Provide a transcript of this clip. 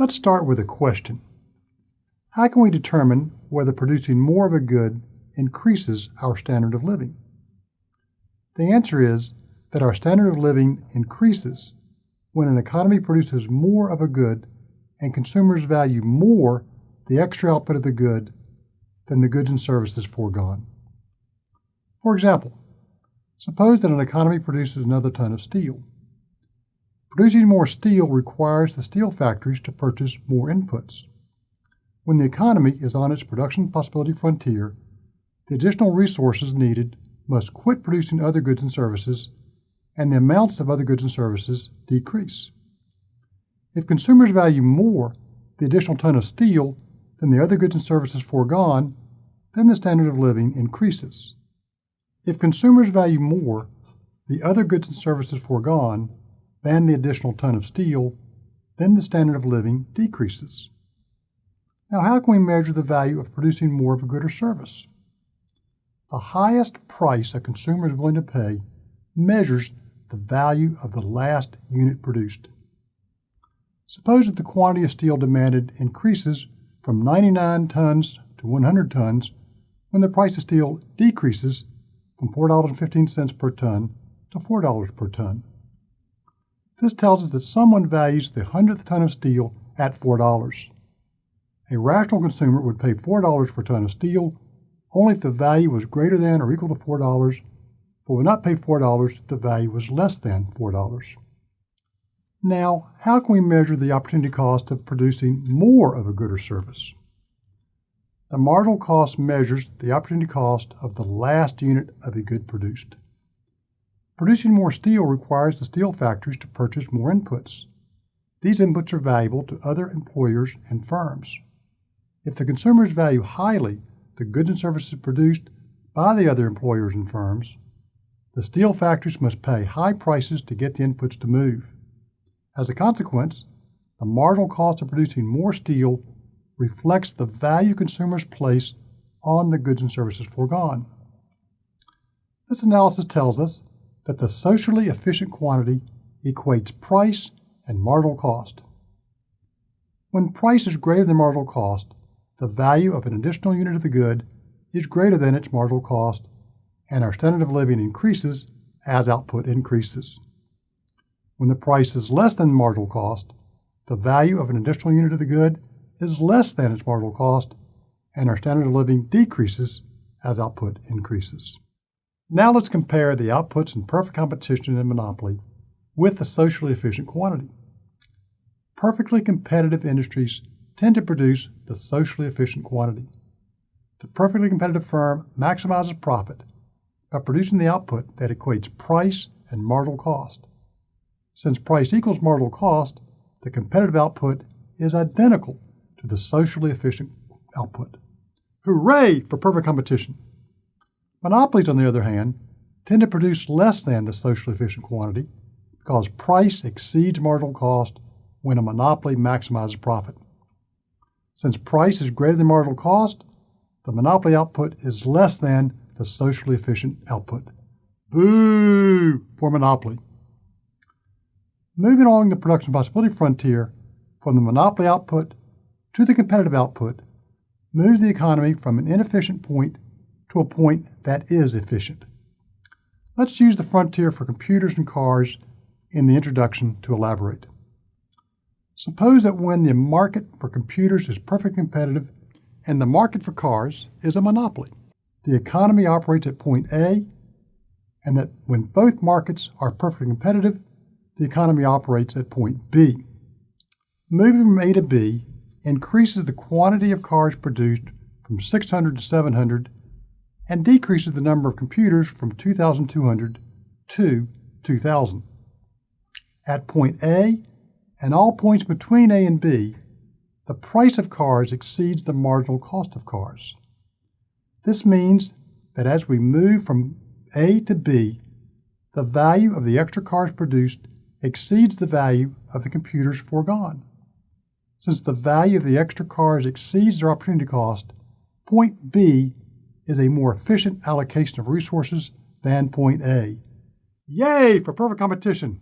Let's start with a question. How can we determine whether producing more of a good increases our standard of living? The answer is that our standard of living increases when an economy produces more of a good and consumers value more the extra output of the good than the goods and services foregone. For example, suppose that an economy produces another ton of steel. Producing more steel requires the steel factories to purchase more inputs. When the economy is on its production possibility frontier, the additional resources needed must quit producing other goods and services, and the amounts of other goods and services decrease. If consumers value more the additional ton of steel than the other goods and services foregone, then the standard of living increases. If consumers value more the other goods and services foregone than the additional ton of steel, then the standard of living decreases. Now, how can we measure the value of producing more of a good or service? The highest price a consumer is willing to pay measures the value of the last unit produced. Suppose that the quantity of steel demanded increases from 99 tons to 100 tons when the price of steel decreases from $4.15 per ton to $4 per ton. This tells us that someone values the 100th ton of steel at $4. A rational consumer would pay $4 for a ton of steel only if the value was greater than or equal to $4, but would not pay $4 if the value was less than $4. Now, how can we measure the opportunity cost of producing more of a good or service? The marginal cost measures the opportunity cost of the last unit of a good produced. Producing more steel requires the steel factories to purchase more inputs. These inputs are valuable to other employers and firms. If the consumers value highly the goods and services produced by the other employers and firms, the steel factories must pay high prices to get the inputs to move. As a consequence, the marginal cost of producing more steel reflects the value consumers place on the goods and services foregone. This analysis tells us that the socially efficient quantity equates price and marginal cost. When price is greater than marginal cost, the value of an additional unit of the good is greater than its marginal cost, and our standard of living increases as output increases. When the price is less than marginal cost, the value of an additional unit of the good is less than its marginal cost, and our standard of living decreases as output increases. Now let's compare the outputs in perfect competition and monopoly with the socially efficient quantity. Perfectly competitive industries tend to produce the socially efficient quantity. The perfectly competitive firm maximizes profit by producing the output that equates price and marginal cost. Since price equals marginal cost, the competitive output is identical to the socially efficient output. Hooray for perfect competition! Monopolies, on the other hand, tend to produce less than the socially efficient quantity because price exceeds marginal cost when a monopoly maximizes profit. Since price is greater than marginal cost, the monopoly output is less than the socially efficient output. Boo for monopoly! Moving along the production possibility frontier from the monopoly output to the competitive output moves the economy from an inefficient point to a point that is efficient. Let's use the frontier for computers and cars in the introduction to elaborate. Suppose that when the market for computers is perfectly competitive and the market for cars is a monopoly, the economy operates at point A, and that when both markets are perfectly competitive, the economy operates at point B. Moving from A to B increases the quantity of cars produced from 600 to 700 and decreases the number of computers from 2,200 to 2,000. At point A, and all points between A and B, the price of cars exceeds the marginal cost of cars. This means that as we move from A to B, the value of the extra cars produced exceeds the value of the computers foregone. Since the value of the extra cars exceeds their opportunity cost, point B is a more efficient allocation of resources than point A. Yay for perfect competition!